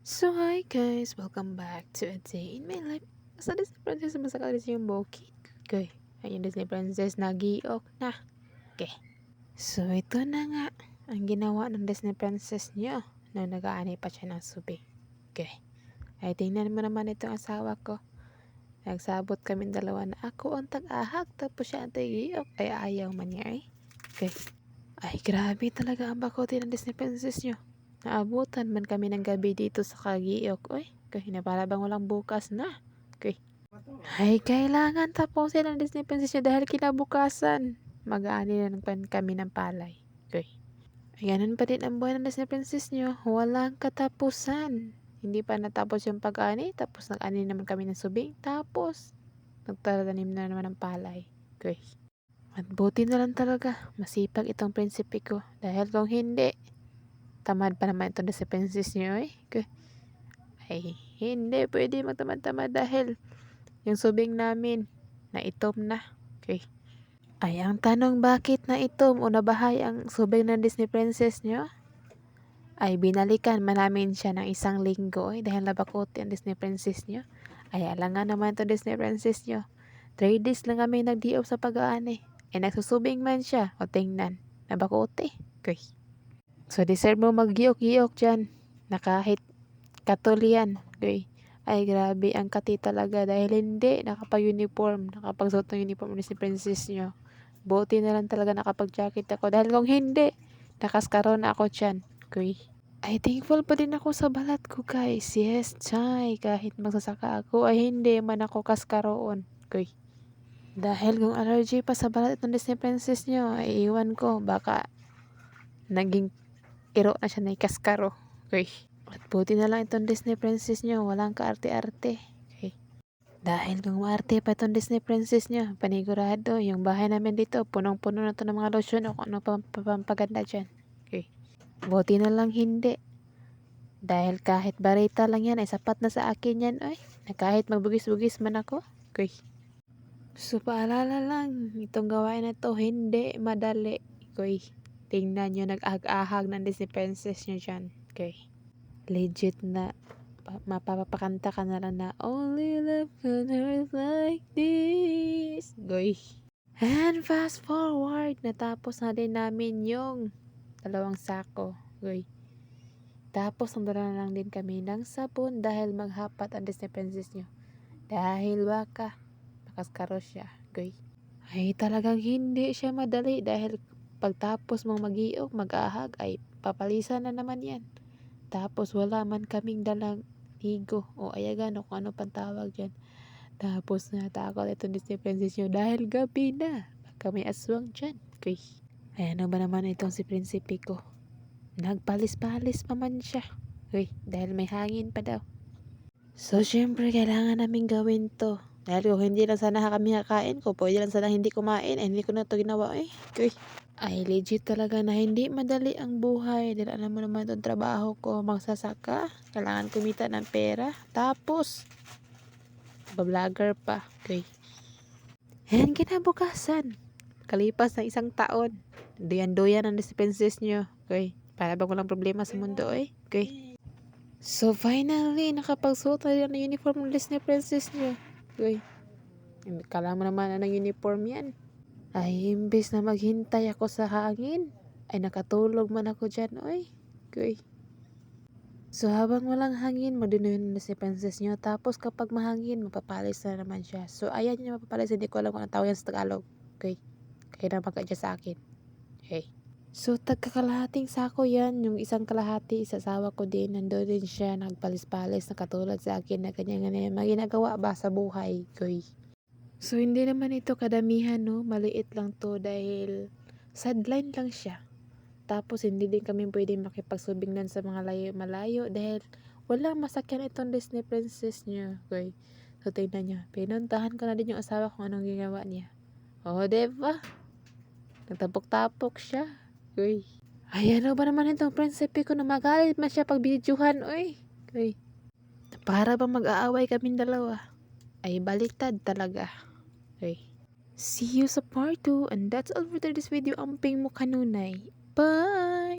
So hi guys, welcome back to a day in my life. Sa Disney Princess, masakal rin yung bukid. Okay, ayun Disney Princess, nagiok na. Okay, so ito na nga, ang ginawa ng Disney Princess niyo na nag-aanay pa siya ng subi. Okay, ay tingnan mo naman itong asawa ko. Nagsabot kami dalawa na ako ang tag-ahak, tapos siya ang tag-iok, ay ayaw man niya eh. Okay, ay grabe talaga ang bakote ng Disney Princess niyo. Naabutan man kami ng gabi dito sa Kagiok. Uy, kahina para bang walang bukas na. Okay. Ay, kailangan tapusin ang Disney Princess nyo dahil kinabukasan. Mag-aani na kami ng palay. Okay. Ay, ganun pa din ang buhay ng Disney Princess nyo. Walang katapusan. Hindi pa natapos yung pag-ani. Tapos nag-ani naman kami ng subing. Tapos, nagtatanim na naman ng palay. Okay. At buti na lang talaga. Masipag itong prinsipe ko. Dahil kung hindi, tamad pa naman ito na si princess niyo eh. Ay, hindi pwede magtamad-tamad dahil yung subing namin na itom na. Okay. Ay, ang tanong bakit na itom o nabahay ang subing ng Disney princess niyo? Ay, binalikan man namin siya ng 1 linggo eh, dahil nabakote ang Disney princess niyo. Ay, alangan naman to Disney princess niyo. 3 days lang kami nagdiop sa pag-aani. Ay, nagsusubing man siya. O tingnan, nabakote. Okay. So, deserve mo mag-giok-giok dyan na kahit katulian. Okay. Ay, grabe ang kati talaga dahil hindi nakapag-uniform. Nakapagsuot ng uniform ni si princess nyo. Buti na lang talaga nakapag-jacket ako dahil kung hindi, nakaskaroon na ako dyan. Okay. Ay, thankful pa din ako sa balat ko, guys. Yes, chay. Kahit magsasaka ako, ay hindi man ako kaskaroon. Okay. Dahil kung allergy pa sa balat ng Disney princess nyo, ay iwan ko. Baka naging iro na siya na ikaskaro. Okay. At buti na lang itong Disney princess nyo. Walang kaarte-arte. Okay. Dahil kung maarte pa itong Disney princess nyo, panigurado, yung bahay namin dito, punong-puno na to ng mga lotion o kung ano pampaganda dyan. Okay. Buti na lang hindi. Dahil kahit barita lang yan, ay sapat na sa akin yan. Ay, na kahit magbugis-bugis man ako. Okay. So, paalala lang, itong gawain na to, hindi madali. Okay. Tingnan nyo, nag-ahag-ahag ng Disney princess nyo dyan. Okay. Legit na mapapakanta ka na lang na only love on earth like this. Goy. And fast forward, natapos na din namin yung 2 sako. Goy. Tapos, nandala na lang din kami ng sabon dahil maghapat ang Disney princess nyo. Dahil baka, makaskaro siya. Goy. Ay, talagang hindi siya madali dahil pagtapos mong mag-iok, mag-ahag, ay papalisan na naman yan. Tapos wala man kaming dalang higo o ayagan o kung ano pang tawag dyan. Tapos natakot itong Disney princess nyo dahil gabi na. Baka may aswang dyan. Okay. Ay, ano ba naman itong si prinsipe ko? Nagpalis-palis pa man siya. Okay. Dahil may hangin pa daw. So, syempre, kailangan namin gawin to. Dahil kung hindi lang sana kami kakain ko, pwede lang sana hindi kumain, hindi ko na to ginawa eh. Okay. Ay, legit talaga na hindi madali ang buhay. Dahil alam mo naman itong trabaho ko, magsasaka. Kailangan kumita ng pera. Tapos, vlogger pa. Okay. And kinabukasan, kalipas ng 1 taon, duyan-duyan ang dispenses nyo. Okay. Para bang walang problema sa mundo eh. Okay. So, finally, nakapagsuot na ng uniform ng Disney princess nyo. Okay. Kala mo naman ng uniform yan. Ay, imbes na maghintay ako sa hangin, ay nakatulog man ako dyan. Oy. Okay. So, habang walang hangin, madunuhin na si princess nyo. Tapos, kapag mahangin, mapapalis na naman siya. So, ayan niya mapapalis. Hindi ko alam kung ang tawag yan sa Tagalog. Okay. Kaya na magkadya sa akin. Okay. So, tagkakalahating sako yan. Yung 1 kalahati, sa asawa ko din. Nandun din siya, nagpalis-palis, nakatulad sa akin na ganyan-ganyan. Maginagawa ba sa buhay? Okay. So, hindi naman ito kadamihan, no? Maliit lang to dahil sideline lang siya. Tapos, hindi din kami pwede makipagsubing lang sa mga malayo dahil walang masakyan itong Disney princess niya. Okay. So, tingnan niya. Pinuntahan ko na din yung asawa kung anong ginawa niya. Oh, diba? Nagtapok-tapok siya. Uy. Ay, ano ba naman itong prinsipe ko na magalit man siya pag binidyuhan, uy. Uy. Para ba mag-aaway kaming dalawa? Ay, baliktad talaga. Uy. See you sa part 2 and that's all for this video. Amping mo kanunay. Bye!